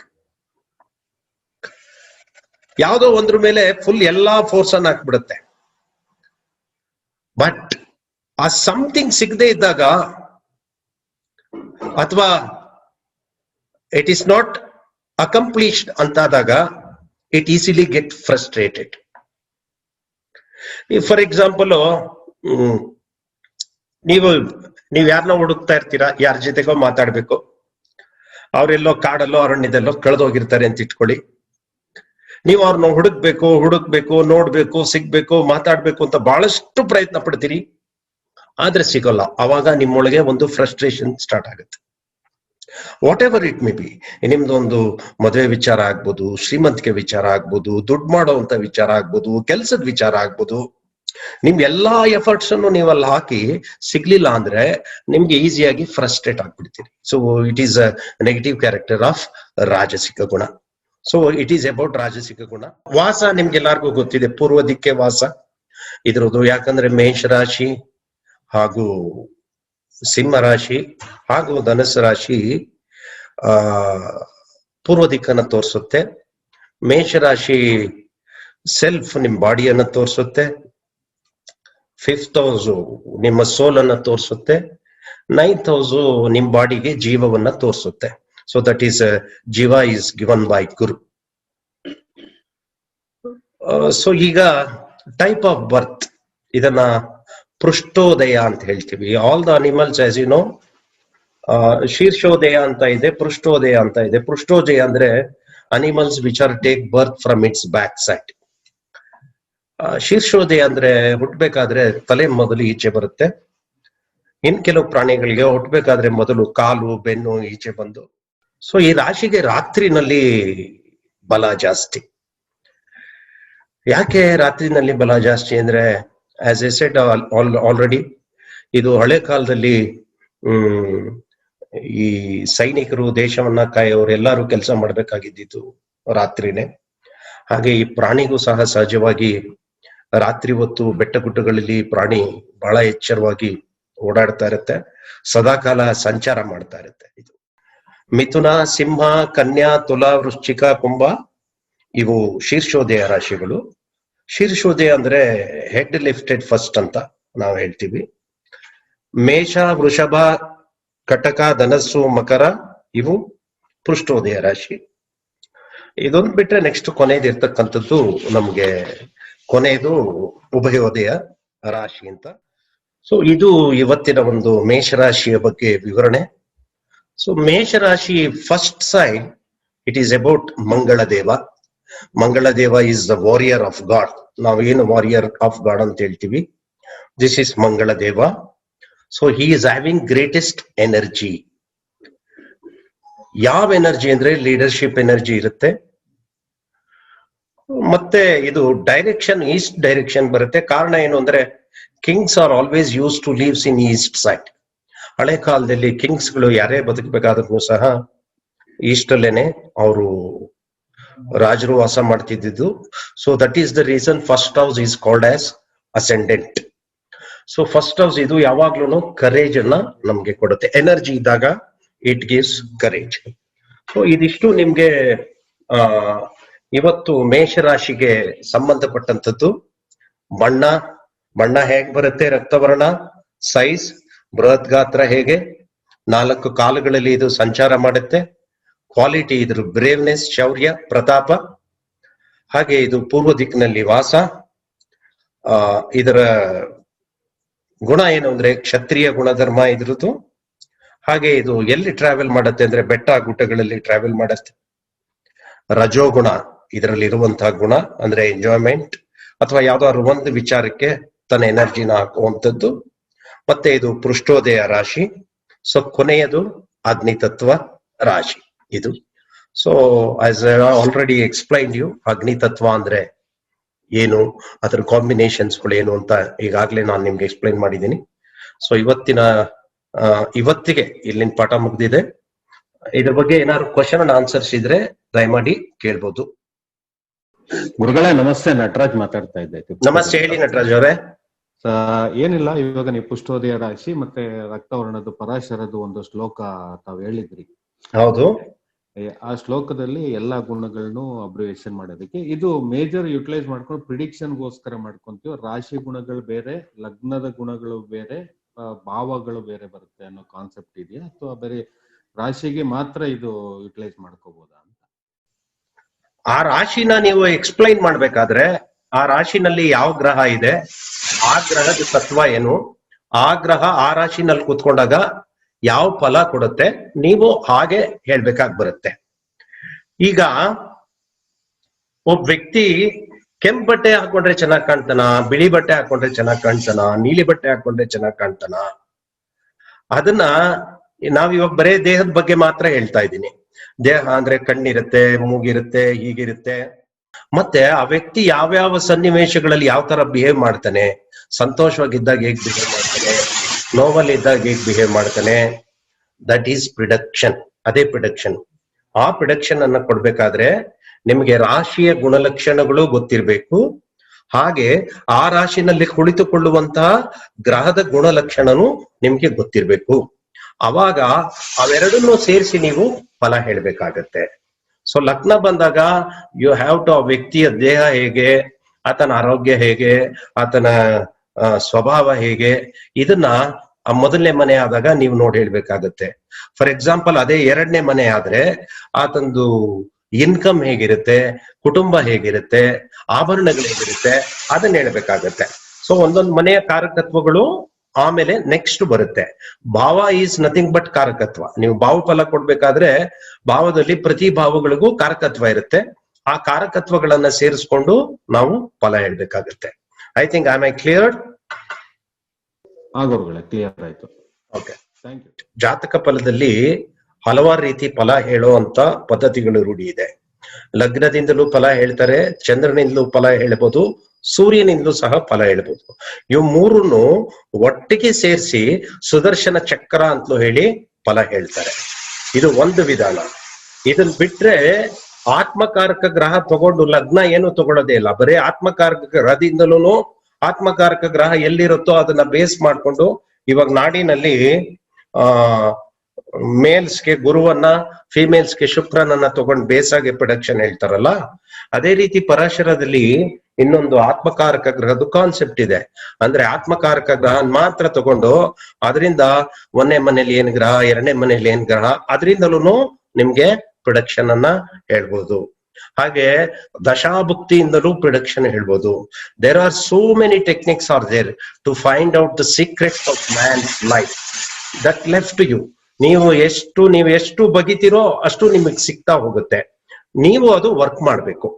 ಯಾವುದೋ ಒಂದ್ರ ಮೇಲೆ ಫುಲ್ ಎಲ್ಲಾ ಫೋರ್ಸ್ ಅನ್ನ ಹಾಕ್ಬಿಡುತ್ತೆ. ಬಟ್ ಆ ಸಮಥಿಂಗ್ ಸಿಗದೆ ಇದ್ದಾಗ, ಅಥವಾ ಇಟ್ ಈಸ್ ನಾಟ್ ಅಕಂಪ್ಲಿಷ್ಡ್ ಅಂತಾದಾಗ, it easily get frustrated. For example, ನೀವು ಯಾರನ್ನ ಹುಡುಕ್ತಾ ಇರ್ತೀರಾ, ಯಾರ ಜೊತೆಗೋ ಮಾತಾಡ್ಬೇಕು, ಅವರೆಲ್ಲೋ ಕಾಡಲ್ಲೋ ಅರಣ್ಯದಲ್ಲೋ ಕಳೆದೋಗಿರ್ತಾರೆ ಅಂತ ಇಟ್ಕೊಳ್ಳಿ. ನೀವು ಅವ್ರನ್ನ ಹುಡುಕ್ಬೇಕು, ನೋಡ್ಬೇಕು, ಸಿಗ್ಬೇಕು, ಮಾತಾಡ್ಬೇಕು ಅಂತ ಬಹಳಷ್ಟು ಪ್ರಯತ್ನ ಪಡ್ತೀರಿ, ಆದ್ರೆ ಸಿಗೋಲ್ಲ. ಅವಾಗ ನಿಮ್ಮೊಳಗೆ ಒಂದು ಫ್ರಸ್ಟ್ರೇಷನ್ ಸ್ಟಾರ್ಟ್ ಆಗುತ್ತೆ. Whatever it may be, ನಿಮ್ದೊಂದು ಮದುವೆ ವಿಚಾರ ಆಗ್ಬೋದು, ಶ್ರೀಮಂತಿಕೆ ವಿಚಾರ ಆಗ್ಬೋದು, ದುಡ್ಡು ಮಾಡೋವಂತ ವಿಚಾರ ಆಗ್ಬೋದು, ಕೆಲ್ಸದ ವಿಚಾರ ಆಗ್ಬೋದು. ನಿಮ್ ಎಲ್ಲಾ ಎಫರ್ಟ್ಸ್ ಅನ್ನು ನೀವಲ್ಲಿ ಹಾಕಿ ಸಿಗ್ಲಿಲ್ಲ ಅಂದ್ರೆ ನಿಮ್ಗೆ ಈಸಿಯಾಗಿ ಫ್ರಸ್ಟ್ರೇಟ್ ಆಗ್ಬಿಡ್ತೀರಿ. So it is a negative character of rajasika guna. So it is about rajasika guna. ವಾಸ ನಿಮ್ಗೆಲ್ಲಾರ್ಗೂ ಗೊತ್ತಿದೆ, ಪೂರ್ವ ದಿಕ್ಕೆ ವಾಸ ಇದ್ರದ್ದು. ಯಾಕಂದ್ರೆ ಮೇಷ ರಾಶಿ ಹಾಗೂ ಸಿಂಹ ರಾಶಿ ಹಾಗೂ ಧನುಸ್ಸು ರಾಶಿ ಪೂರ್ವ ದಿಕ್ಕನ್ನ ತೋರಿಸುತ್ತೆ. ಮೇಷರಾಶಿ ಸೆಲ್ಫ್, ನಿಮ್ ಬಾಡಿಯನ್ನ ತೋರಿಸುತ್ತೆ. 5th ಹೌಸ್ ನಿಮ್ಮ ಸೋಲ್ ಅನ್ನ ತೋರಿಸುತ್ತೆ. 9th ಹೌಸ್ ನಿಮ್ ಬಾಡಿಗೆ ಜೀವವನ್ನ ತೋರಿಸುತ್ತೆ. So that is jeeva is given by Guru. So ಈಗ ಟೈಪ್ ಆಫ್ ಬರ್ತ್, ಇದನ್ನ ಪೃಷ್ಠೋದಯ ಅಂತ ಹೇಳ್ತೀವಿ. All the animals as you know, ಶೀರ್ಷೋದಯ ಅಂತ ಇದೆ, ಪೃಷ್ಠೋದಯ ಅಂತ ಇದೆ. ಪೃಷ್ಠೋದಯ ಅಂದ್ರೆ animals which are take birth from its back side. ಶೀರ್ಷೋದಯ ಅಂದ್ರೆ ಹುಟ್ಟಬೇಕಾದ್ರೆ ತಲೆ ಮೊದಲು ಈಚೆ ಬರುತ್ತೆ. ಇನ್ ಕೆಲವು ಪ್ರಾಣಿಗಳಿಗೆ ಹುಟ್ಟಬೇಕಾದ್ರೆ ಮೊದಲು ಕಾಲು, ಬೆನ್ನು ಈಚೆ ಬಂದು. ಸೊ ಈ ರಾಶಿಗೆ ರಾತ್ರಿನಲ್ಲಿ ಬಲ ಜಾಸ್ತಿ. ಯಾಕೆ ರಾತ್ರಿನಲ್ಲಿ ಬಲ ಜಾಸ್ತಿ ಅಂದ್ರೆ, ಆಸ್ ಎ ಸೆಡ್ ಆಲ್ರೆಡಿ, ಇದು ಹಳೆ ಕಾಲದಲ್ಲಿ ಈ ಸೈನಿಕರು, ದೇಶವನ್ನ ಕಾಯೋರು ಎಲ್ಲರೂ ಕೆಲಸ ಮಾಡ್ಬೇಕಾಗಿದ್ದು ರಾತ್ರಿನೇ. ಹಾಗೆ ಈ ಪ್ರಾಣಿಗೂ ಸಹ ಸಹಜವಾಗಿ ರಾತ್ರಿ ಹೊತ್ತು ಬೆಟ್ಟ ಗುಡ್ಡಗಳಲ್ಲಿ ಪ್ರಾಣಿ ಬಹಳ ಎಚ್ಚರವಾಗಿ ಓಡಾಡ್ತಾ ಇರುತ್ತೆ, ಸದಾಕಾಲ ಸಂಚಾರ ಮಾಡ್ತಾ ಇರುತ್ತೆ. ಇದು ಮಿಥುನ, ಸಿಂಹ, ಕನ್ಯಾ, ತುಲಾ, ವೃಶ್ಚಿಕ, ಕುಂಭ ಇವು ಶೀರ್ಷೋದಯ ರಾಶಿಗಳು. ಶೀರ್ಷೋದಯ ಅಂದ್ರೆ ಹೆಡ್ ಲಿಫ್ಟೆಡ್ ಫಸ್ಟ್ ಅಂತ ನಾವು ಹೇಳ್ತೀವಿ. ಮೇಷ, ವೃಷಭ, ಕಟಕ, ಧನಸ್ಸು, ಮಕರ ಇವು ಪೃಷ್ಠೋದಯ ರಾಶಿ. ಇದೊಂದು ಬಿಟ್ರೆ ನೆಕ್ಸ್ಟ್ ಕೊನೆಯದು ಇರ್ತಕ್ಕಂಥದ್ದು ನಮ್ಗೆ ಕೊನೆಯದು ಉಭಯೋದಯ ರಾಶಿ ಅಂತ. ಸೊ ಇದು ಇವತ್ತಿನ ಒಂದು ಮೇಷರಾಶಿಯ ಬಗ್ಗೆ ವಿವರಣೆ. ಸೊ ಮೇಷರಾಶಿ first side, it is about Mangaladeva. Mangaladeva is the warrior of god. ನಾವೇನು ವಾರಿಯರ್ ಆಫ್ ಗಾಡ್ ಅಂತ ಹೇಳ್ತೀವಿ, this is Mangaladeva. So he is having greatest energy. ಯಾವ ಎನರ್ಜಿ ಅಂದ್ರೆ ಲೀಡರ್ಶಿಪ್ ಎನರ್ಜಿ ಇರುತ್ತೆ. ಮತ್ತೆ ಇದು ಡೈರೆಕ್ಷನ್, ಈಸ್ಟ್ ಡೈರೆಕ್ಷನ್ ಬರುತ್ತೆ. ಕಾರಣ ಏನು ಅಂದ್ರೆ, kings are always use to leaves in east side. ಹಳೆ ಕಾಲದಲ್ಲಿ ಕಿಂಗ್ಸ್ಗಳು ಯಾರೇ ಬದುಕಬೇಕಾದ್ರೂ ಸಹ ಈಸ್ಟ್ ಅಲ್ಲೇನೆ ಅವರು ರಾಜರು ವಾಸ ಮಾಡ್ತಿದ್ದು. So that is the reason first house is called as ascendant. So first house ಇದು ಯಾವಾಗ್ಲೂ ಕರೇಜ್ ಅನ್ನ ನಮ್ಗೆ ಕೊಡುತ್ತೆ. ಎನರ್ಜಿ ಇದ್ದಾಗ ಇಟ್ ಗಿವ್ಸ್ ಕರೇಜ್. ಸೊ ಇದಿಷ್ಟು ನಿಮ್ಗೆ ಇವತ್ತು ಮೇಷರಾಶಿಗೆ ಸಂಬಂಧಪಟ್ಟಂತದ್ದು. ಬಣ್ಣ ಹೇಗ್ ಬರುತ್ತೆ, ರಕ್ತವರ್ಣ, ಸೈಜ್, ಬೃಹತ್ ಗಾತ್ರ, ಹೇಗೆ 4 ಕಾಲುಗಳಲ್ಲಿ ಇದು ಸಂಚಾರ ಮಾಡುತ್ತೆ. ಕ್ವಾಲಿಟಿ, ಇದ್ರ ಬ್ರೇವ್ನೆಸ್, ಶೌರ್ಯ, ಪ್ರತಾಪ. ಹಾಗೆ ಇದು ಪೂರ್ವ ದಿಕ್ಕಿನಲ್ಲಿ ವಾಸ. ಇದರ ಗುಣ ಏನು ಅಂದ್ರೆ ಕ್ಷತ್ರಿಯ ಗುಣಧರ್ಮ ಇದ್ರದ್ದು. ಹಾಗೆ ಇದು ಎಲ್ಲಿ ಟ್ರಾವೆಲ್ ಮಾಡುತ್ತೆ ಅಂದ್ರೆ ಬೆಟ್ಟ ಗುಡ್ಡಗಳಲ್ಲಿ ಟ್ರಾವೆಲ್ ಮಾಡುತ್ತೆ. ರಜೋಗುಣ, ಇದರಲ್ಲಿ ಇರುವಂತಹ ಗುಣ ಅಂದ್ರೆ ಎಂಜಾಯ್ಮೆಂಟ್ ಅಥವಾ ಯಾವ್ದಾದ್ರು ಒಂದು ವಿಚಾರಕ್ಕೆ ತನ್ನ ಎನರ್ಜಿನ ಹಾಕುವಂಥದ್ದು. ಮತ್ತೆ ಇದು ಪೃಷ್ಠೋದಯ ರಾಶಿ. ಸೊ ಕೊನೆಯದು ಅಗ್ನಿತತ್ವ ರಾಶಿ ಇದು. So as I already explain you, ಅಗ್ನಿತತ್ವ ಅಂದ್ರೆ ಏನು, ಅದರ ಕಾಂಬಿನೇಷನ್ಸ್ ಗಳು ಏನು ಅಂತ ಈಗಾಗಲೇ ನಾನು ನಿಮ್ಗೆ ಎಕ್ಸ್ಪ್ಲೈನ್ ಮಾಡಿದ್ದೀನಿ. ಸೊ ಇವತ್ತಿಗೆ ಇಲ್ಲಿನ ಪಾಠ ಮುಗ್ದಿದೆ. ಇದ್ರ ಬಗ್ಗೆ ಏನಾದ್ರು ಕ್ವಶನ್ ಅಂಡ್ ಆನ್ಸರ್ಸ್ ಇದ್ರೆ ದಯಮಾಡಿ ಕೇಳ್ಬೋದು. ಗುರುಗಳೇ ನಮಸ್ತೆ, ನಟರಾಜ್ ಮಾತಾಡ್ತಾ ಇದ್ದೆ. ನಮಸ್ತೆ, ಹೇಳಿ ನಟರಾಜ್ ಅವರೇ. ಏನಿಲ್ಲ, ಇವಾಗ ನೀವು ಪುಷ್ಠೋದಯ ರಾಶಿ ಮತ್ತೆ ರಕ್ತವರ್ಣದ ಪರಾಶರದು ಒಂದು ಶ್ಲೋಕ ತಾವ್ ಹೇಳಿದ್ರಿ. ಹೌದು. ಆ ಶ್ಲೋಕದಲ್ಲಿ ಎಲ್ಲಾ ಗುಣಗಳನ್ನು ಅಬ್ರಿವೇಷನ್ ಮಾಡೋದಕ್ಕೆ ಇದು ಮೇಜರ್ ಯುಟಿಲೈಸ್ ಮಾಡ್ಕೊಂಡು ಪ್ರಿಡಿಕ್ಷನ್ಗೋಸ್ಕರ ಮಾಡ್ಕೊಂತೀವಿ. ರಾಶಿ ಗುಣಗಳು ಬೇರೆ, ಲಗ್ನದ ಗುಣಗಳು ಬೇರೆ, ಭಾವಗಳು ಬೇರೆ ಬರುತ್ತೆ ಅನ್ನೋ ಕಾನ್ಸೆಪ್ಟ್ ಇದೆಯಾ, ಅಥವಾ ಬರೀ ರಾಶಿಗೆ ಮಾತ್ರ ಇದು ಯುಟಿಲೈಸ್ ಮಾಡ್ಕೋಬಹುದಾ ಅಂತ? ಆ ರಾಶಿನ ನೀವು ಎಕ್ಸ್ಪ್ಲೈನ್ ಮಾಡ್ಬೇಕಾದ್ರೆ ಆ ರಾಶಿನಲ್ಲಿ ಯಾವ ಗ್ರಹ ಇದೆ, ಆ ಗ್ರಹದ ತತ್ವ ಏನು, ಆ ಗ್ರಹ ಆ ರಾಶಿನಲ್ಲಿ ಕೂತ್ಕೊಂಡಾಗ ಯಾವ ಫಲ ಕೊಡುತ್ತೆ, ನೀವು ಹಾಗೆ ಹೇಳ್ಬೇಕಾಗಿ ಬರುತ್ತೆ. ಈಗ ಒಬ್ಬ ವ್ಯಕ್ತಿ ಕೆಂಪು ಬಟ್ಟೆ ಹಾಕೊಂಡ್ರೆ ಚೆನ್ನಾಗ್ ಕಾಣ್ತಾನ, ಬಿಳಿ ಬಟ್ಟೆ ಹಾಕೊಂಡ್ರೆ ಚೆನ್ನಾಗ್ ಕಾಣ್ತಾನ, ನೀಲಿ ಬಟ್ಟೆ ಹಾಕೊಂಡ್ರೆ ಚೆನ್ನಾಗ್ ಕಾಣ್ತಾನ, ಅದನ್ನ ನಾವಿವಾಗ ಬರೇ ದೇಹದ ಬಗ್ಗೆ ಮಾತ್ರ ಹೇಳ್ತಾ ಇದ್ದೀನಿ. ದೇಹ ಅಂದ್ರೆ ಕಣ್ಣಿರುತ್ತೆ, ಮೂಗಿರುತ್ತೆ, ಹೀಗಿರುತ್ತೆ. ಮತ್ತೆ ಆ ವ್ಯಕ್ತಿ ಯಾವ್ಯಾವ ಸನ್ನಿವೇಶಗಳಲ್ಲಿ ಯಾವ ತರ ಬಿಹೇವ್ ಮಾಡ್ತಾನೆ, ಸಂತೋಷವಾಗಿದ್ದಾಗ ಹೇಗ್ ಬಿಹೇವ್ ಮಾಡ್ತಾನೆ, ನೋವಲ್ಲಿ ಇದ್ದಾಗ ಹೇಗ್ ಬಿಹೇವ್ ಮಾಡ್ತಾನೆ, ದಟ್ ಈಸ್ ಪ್ರಿಡಕ್ಷನ್. ಅದೇ ಪ್ರಿಡಕ್ಷನ್. ಆ ಪ್ರಿಡಕ್ಷನ್ ಅನ್ನ ಕೊಡ್ಬೇಕಾದ್ರೆ ನಿಮ್ಗೆ ರಾಶಿಯ ಗುಣಲಕ್ಷಣಗಳು ಗೊತ್ತಿರ್ಬೇಕು, ಹಾಗೆ ಆ ರಾಶಿನಲ್ಲಿ ಕುಳಿತುಕೊಳ್ಳುವಂತಹ ಗ್ರಹದ ಗುಣಲಕ್ಷಣನು ನಿಮ್ಗೆ ಗೊತ್ತಿರ್ಬೇಕು. ಅವಾಗ ಅವೆರಡನ್ನೂ ಸೇರಿಸಿ ನೀವು ಫಲ ಹೇಳ್ಬೇಕಾಗತ್ತೆ. ಸೊ ಲಗ್ನ ಬಂದಾಗ ಯು ಹ್ಯಾವ್ ಟು, ಆ ವ್ಯಕ್ತಿಯ ದೇಹ ಹೇಗೆ, ಆತನ ಆರೋಗ್ಯ ಹೇಗೆ, ಆತನ ಸ್ವಭಾವ ಹೇಗೆ, ಇದನ್ನ ಆ ಮೊದಲನೇ ಮನೆ ಆದಾಗ ನೀವು ನೋಡಿ ಹೇಳ್ಬೇಕಾಗತ್ತೆ. ಫಾರ್ ಎಕ್ಸಾಂಪಲ್ ಅದೇ ಎರಡನೇ ಮನೆ ಆದ್ರೆ ಆತಂದು ಇನ್ಕಮ್ ಹೇಗಿರುತ್ತೆ, ಕುಟುಂಬ ಹೇಗಿರುತ್ತೆ, ಆಭರಣಗಳು ಹೇಗಿರುತ್ತೆ, ಅದನ್ನ ಹೇಳ್ಬೇಕಾಗತ್ತೆ. ಸೊ ಒಂದೊಂದು ಮನೆಯ ಕಾರಕತ್ವಗಳು ಆಮೇಲೆ ನೆಕ್ಸ್ಟ್ ಬರುತ್ತೆ. ಭಾವ ಈಸ್ ನಥಿಂಗ್ ಬಟ್ ಕಾರಕತ್ವ. ನೀವು ಭಾವ ಫಲ ಕೊಡ್ಬೇಕಾದ್ರೆ ಭಾವದಲ್ಲಿ ಪ್ರತಿ ಭಾವಗಳಿಗೂ ಕಾರಕತ್ವ ಇರುತ್ತೆ. ಆ ಕಾರಕತ್ವಗಳನ್ನ ಸೇರಿಸ್ಕೊಂಡು ನಾವು ಫಲ ಹೇಳ್ಬೇಕಾಗತ್ತೆ. I think I my clear? Clear ಆಯ್ತು. Okay, thank you. ಜಾತಕ ಫಲದಲ್ಲಿ ಹಲವಾರು ರೀತಿ ಫಲ ಹೇಳುವಂತ ಪದ್ಧತಿಗಳು ರೂಢಿ ಇದೆ. ಲಗ್ನದಿಂದಲೂ ಫಲ ಹೇಳ್ತಾರೆ, ಚಂದ್ರನಿಂದಲೂ ಫಲ ಹೇಳ್ಬೋದು, ಸೂರ್ಯನಿಂದಲೂ ಸಹ ಫಲ ಹೇಳ್ಬೋದು. ಇವು ಮೂರನ್ನು ಒಟ್ಟಿಗೆ ಸೇರಿಸಿ ಸುದರ್ಶನ ಚಕ್ರ ಅಂತಲೂ ಹೇಳಿ ಫಲ ಹೇಳ್ತಾರೆ. ಇದು ಒಂದು ವಿಧಾನ. ಇದನ್ ಬಿಟ್ರೆ ಆತ್ಮಕಾರಕ ಗ್ರಹ ತಗೊಂಡು ಲಗ್ನ ಏನು ತಗೊಳ್ಳೋದೇ ಇಲ್ಲ. ಬರೀ ಆತ್ಮಕಾರಕ ಗ್ರಹದಿಂದಲೂ, ಆತ್ಮಕಾರಕ ಗ್ರಹ ಎಲ್ಲಿರುತ್ತೋ ಅದನ್ನ ಬೇಸ್ ಮಾಡ್ಕೊಂಡು, ಇವಾಗ ನಾಡಿನಲ್ಲಿ ಮೇಲ್ಸ್ಗೆ ಗುರುವನ್ನ, ಫಿಮೇಲ್ಸ್ಗೆ ಶುಕ್ರನನ್ನ ತಗೊಂಡು ಬೇಸಾಗಿ ಪ್ರೊಡಕ್ಷನ್ ಹೇಳ್ತಾರಲ್ಲ, ಅದೇ ರೀತಿ ಪರಾಶರದಲ್ಲಿ ಇನ್ನೊಂದು ಆತ್ಮಕಾರಕ ಗ್ರಹದ ಕಾನ್ಸೆಪ್ಟ್ ಇದೆ. ಅಂದ್ರೆ ಆತ್ಮಕಾರಕ ಗ್ರಹ ಮಾತ್ರ ತಗೊಂಡು ಅದರಿಂದ ಒಂದನೇ ಮನೇಲಿ ಏನ್ ಗ್ರಹ, ಎರಡನೇ ಮನೇಲಿ ಏನ್ ಗ್ರಹ, ಅದರಿಂದಲೂ ನಿಮ್ಗೆ ಪ್ರೊಡಕ್ಷನ್ ಅನ್ನ ಹೇಳ್ಬೋದು. ಹಾಗೆ ದಶಾಭುಕ್ತಿಯಿಂದಲೂ ಪ್ರೊಡಕ್ಷನ್ ಹೇಳ್ಬೋದು. There are so many techniques are there to find out the secrets of man's life. That left you. ನೀವು ಎಷ್ಟು ಬಗಿತೀರೋ ಅಷ್ಟು ನಿಮಗೆ ಸಿಗ್ತಾ ಹೋಗುತ್ತೆ. ನೀವು ಅದು ವರ್ಕ್ ಮಾಡ್ಬೇಕು.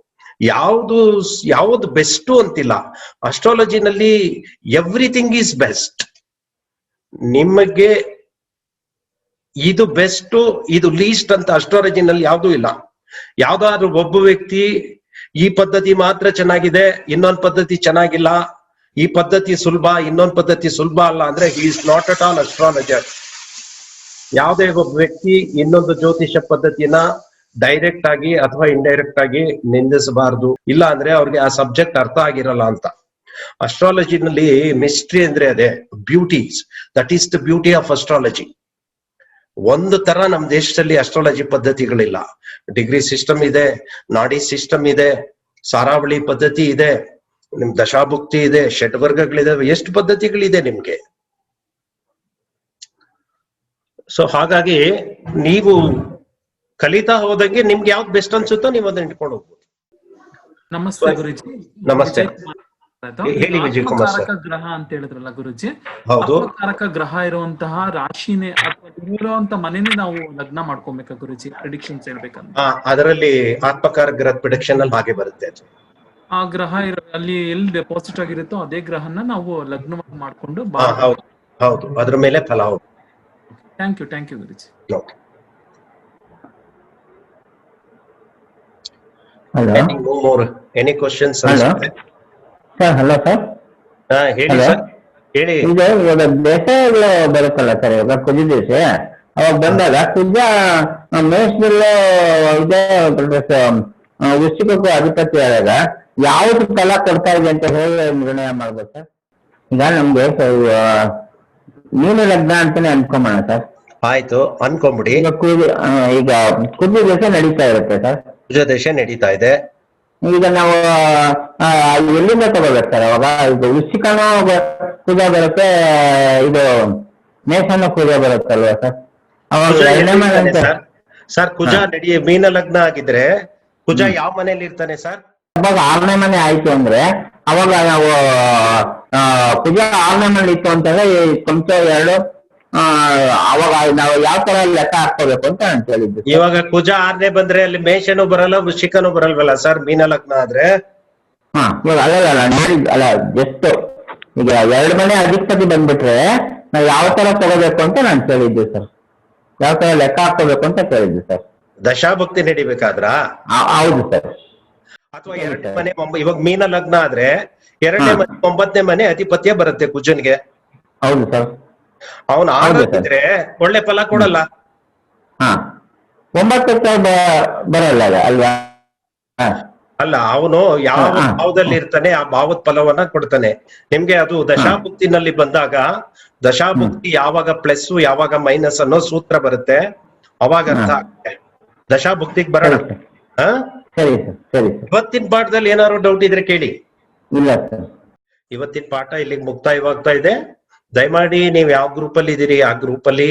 ಯಾವುದು ಬೆಸ್ಟ್ ಅಂತಿಲ್ಲ. ಅಸ್ಟ್ರಾಲಜಿನಲ್ಲಿ ಎವ್ರಿಥಿಂಗ್ ಈಸ್ ಬೆಸ್ಟ್. ನಿಮಗೆ ಇದು ಬೆಸ್ಟ್, ಇದು ಲೀಸ್ಟ್ ಅಂತ ಅಸ್ಟ್ರಾಲಜಿನಲ್ಲಿ ಯಾವುದೂ ಇಲ್ಲ. ಯಾವ್ದಾದ್ರು ಒಬ್ಬ ವ್ಯಕ್ತಿ ಈ ಪದ್ಧತಿ ಮಾತ್ರ ಚೆನ್ನಾಗಿದೆ, ಇನ್ನೊಂದು ಪದ್ಧತಿ ಚೆನ್ನಾಗಿಲ್ಲ, ಈ ಪದ್ಧತಿ ಸುಲಭ, ಇನ್ನೊಂದು ಪದ್ಧತಿ ಸುಲಭ ಅಲ್ಲ ಅಂದ್ರೆ he is not at all astrologer. ಯಾವುದೇ ಒಬ್ಬ ವ್ಯಕ್ತಿ ಇನ್ನೊಂದು ಜ್ಯೋತಿಷ ಪದ್ಧತಿನ ಡೈರೆಕ್ಟ್ ಆಗಿ ಅಥವಾ ಇಂಡೈರೆಕ್ಟ್ ಆಗಿ ನಿಂದಿಸಬಾರದು. ಇಲ್ಲ ಅಂದ್ರೆ ಅವ್ರಿಗೆ ಆ ಸಬ್ಜೆಕ್ಟ್ ಅರ್ಥ ಆಗಿರಲ್ಲ ಅಂತ. ಅಸ್ಟ್ರಾಲಜಿನಲ್ಲಿ ಮಿಸ್ಟ್ರಿ ಅಂದ್ರೆ ಅದೇ beauties. That is the beauty of astrology. ಒಂದು ತರ ನಮ್ ದೇಶದಲ್ಲಿ ಅಸ್ಟ್ರಾಲಜಿ ಪದ್ಧತಿಗಳಿಲ್ಲ. ಡಿಗ್ರಿ ಸಿಸ್ಟಮ್ ಇದೆ, ನಾಡಿ ಸಿಸ್ಟಮ್ ಇದೆ, ಸಾರಾವಳಿ ಪದ್ಧತಿ ಇದೆ, ನಿಮ್ ದಶಾಭುಕ್ತಿ ಇದೆ, ಷಡ್ವರ್ಗಗಳಿದಾವೆ, ಎಷ್ಟು ಪದ್ಧತಿಗಳಿದೆ ನಿಮ್ಗೆ. ಸೊ ಹಾಗಾಗಿ ನೀವು ಕಲಿತಾ ಹೋದಂಗೆ ನಿಮ್ಗೆ ಯಾವ್ದು ಬೆಸ್ಟ್ ಅನ್ಸುತ್ತೋ ನೀವು ಅದನ್ನ ಇಟ್ಕೊಂಡು ಹೋಗ್ಬೋದು. ನಮಸ್ತೆ ಗುರುಜಿ. ನಮಸ್ತೆ. ಹೇಳಿ ವಿಜಯ್ ಕುಮಾರ್ ಸರ್. ಆತ್ಮಕಾರಕ ಗ್ರಹ ಅಂತ ಹೇಳಿದ್ರಲ್ಲ ಗುರುಜಿ, ಹೌದು. ಆತ್ಮಕಾರಕ ಗ್ರಹ ಇರುವಂತಹ ರಾಶಿನೇ ಅಥವಾ ಇರುವಂತ ಮನೆನೇ ನಾವು ಲಗ್ನ ಮಾಡ್ಕೊಬೇಕಾ ಗುರುಜಿ, ಪ್ರಿಡಿಕ್ಷನ್ಸ್ ಹೇಳ್ಬೇಕಂದ್ರೆ? ಅದರಲ್ಲಿ ಆತ್ಮಕಾರ ಗ್ರಹ ಪ್ರಿಡಿಕ್ಷನ್ ಅಲ್ಲಿ ಹಾಗೆ ಬರುತ್ತೆ ಅದು. ಆ ಗ್ರಹ ಅಲ್ಲಿ ಎಲ್ಲಿ ಡೆಪಾಸಿಟ್ ಆಗಿರುತ್ತೋ ಅದೇ ಗ್ರಹನ ನಾವು ಲಗ್ನ ಮಾಡ್ಕೊಂಡು ಹೌದು ಹೌದು, ಅದ್ರ ಮೇಲೆ ಫಲ. ಹೌದು. Thank you Guruji. Any questions? Hello sir. ಹೇಳಿ ಸರ್, ಹೇಳಿ. ಈಗ ಇವಾಗ ಬೇಸಾಯಗಳು ಬರುತ್ತಲ್ಲ ಸರ್, ಇವಾಗ ಕುಜ ದೇಶ ಅವಾಗ ಬಂದಾಗ ಕುಜ ಮೇಷದಲ್ಲೂ ಇದೆ, ವೃಶ್ಚಿಕಕ್ಕೂ ಅಧಿಪತಿ ಆದಾಗ ಯಾವ್ದು ಫಲ ಕೊಡ್ತಾ ಇದೆ ಅಂತ ಹೇಳಿ ನಿರ್ಣಯ ಮಾಡ್ಬೋದು ಸರ್? ಈಗ ನಮ್ಗೆ ಮೀನ ಲಗ್ನ ಅಂತಾನೆ ಅನ್ಕೊಂಬೋಣ ಸರ್. ಆಯ್ತು, ಅನ್ಕೊಂಬಿಡಿ. ಈಗ ಕುಜ ದೇಶ ನಡೀತಾ ಇರುತ್ತೆ ಸರ್. ಕುಜ ದೇಶ ನಡೀತಾ ಇದೆ. ಈಗ ನಾವು ಎಲ್ಲಿಂದ ತಗೋಬೇಕು ಸರ್? ಅವಾಗ ಇದು ವೃಶ್ಚಿಕನೂ ಕುಜ ಬರುತ್ತೆ, ಇದು ಮೇಷನೂ ಕುಜ ಬರುತ್ತಲ್ವಾ ಸರ್? ಅವಾಗ ಸರ್ ಕುಜ ಮೀನ ಲಗ್ನ ಆಗಿದ್ರೆ ಕುಜ ಯಾವ ಮನೇಲಿ ಇರ್ತಾನೆ ಸರ್? ಅವಾಗ 6ನೇ ಮನೆ ಆಯ್ತು ಅಂದ್ರೆ ಅವಾಗ ನಾವು ಕುಜ 6ನೇ ಮನೆ ಇತ್ತು ಅಂತಂದ್ರೆ ಕೊಂಚ 2 ಅವಾಗ ನಾವು ಯಾವ ತರ ಲೆಕ್ಕ ಹಾಕೋಬೇಕು ಅಂತ ನಾನು ಹೇಳಿದ್ದು. ಇವಾಗ ಕುಜ 6ನೇ ಬಂದ್ರೆ ಅಲ್ಲಿ ಮೇಷನೂ ಬರಲ್ಲ, ವೃಶ್ಚಿಕನೂ ಬರಲ್ವಲ್ಲ ಸರ್ ಮೀನ ಲಗ್ನ ಆದ್ರೆ? ಇವಾಗ ಅಲ್ಲ ಜಸ್ಟ್ ಈಗ 2 ಮನೆ ಅಧಿಪತಿ ಬಂದ್ಬಿಟ್ರೆ ನಾವು ಯಾವ ತರ ತಗೋಬೇಕು ಅಂತ ನಾನು ಕೇಳಿದ್ದೆ ಸರ್. ಯಾವ ತರ ಲೆಕ್ಕ ಹಾಕೋಬೇಕು ಅಂತ ಕೇಳಿದ್ದೆ ಸರ್. ದಶಾಭಕ್ತಿ ನಡಿಬೇಕಾದ್ರ? ಹೌದು ಸರ್. ಅಥವಾ 2ನೇ ಮನೆ, ಇವಾಗ ಮೀನ ಲಗ್ನ ಆದ್ರೆ 2ನೇ ಮನೆ 9ನೇ ಮನೆ ಅಧಿಪತ್ಯ ಬರುತ್ತೆ ಕುಜನ್ಗೆ. ಹೌದು ಸರ್. ಅವನು ಆಡಿದ್ರೆ ಒಳ್ಳೆ ಫಲ ಕೊಡಲ್ಲ. 9ಕ್ಕೆ ಬರಲ್ಲ ಅಲ್ವಾ? ಅಲ್ಲ, ಅವನು ಯಾವ ಭಾವದಲ್ಲಿ ಇರ್ತಾನೆ ಆ ಭಾವದ ಫಲವನ್ನ ಕೊಡ್ತಾನೆ ನಿಮ್ಗೆ. ಅದು ದಶಾಭುಕ್ತಿನಲ್ಲಿ ಬಂದಾಗ ದಶಾಭುಕ್ತಿ ಯಾವಾಗ ಪ್ಲಸ್ ಯಾವಾಗ ಮೈನಸ್ ಅನ್ನೋ ಸೂತ್ರ ಬರುತ್ತೆ, ಅವಾಗ ಅರ್ಥ ಆಗುತ್ತೆ. ದಶಾಭುಕ್ತಿಗೆ ಬರೋಣ. ಇವತ್ತಿನ ಪಾಠದಲ್ಲಿ ಏನಾದ್ರು ಡೌಟ್ ಇದ್ರೆ ಕೇಳಿ. ಇವತ್ತಿನ ಪಾಠ ಇಲ್ಲಿಗೆ ಮುಕ್ತಾಯವಾಗ್ತಾ ಇದೆ. ದಯಮಾಡಿ ನೀವು ಯಾವ ಗ್ರೂಪ್ ಅಲ್ಲಿ ಇದ್ದೀರಿ ಆ ಗ್ರೂಪ್ ಅಲ್ಲಿ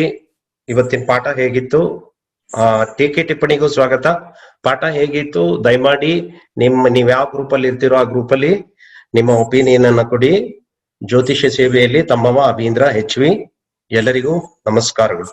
ಇವತ್ತಿನ ಪಾಠ ಹೇಗಿತ್ತು, ಟೀಕೆ ಟಿಪ್ಪಣಿಗೂ ಸ್ವಾಗತ. ಪಾಠ ಹೇಗಿತ್ತು ದಯಮಾಡಿ ನೀವ್ ಯಾವ ಗ್ರೂಪ್ ಅಲ್ಲಿ ಇರ್ತೀರೋ ಆ ಗ್ರೂಪ್ ಅಲ್ಲಿ ನಿಮ್ಮ ಒಪಿನಿಯನ್ ಅನ್ನ ಕೊಡಿ. ಜ್ಯೋತಿಷ್ಯ ಸೇವೆಯಲ್ಲಿ ತಮ್ಮವ ಅಭೀಂದ್ರ HV. ಎಲ್ಲರಿಗೂ ನಮಸ್ಕಾರಗಳು.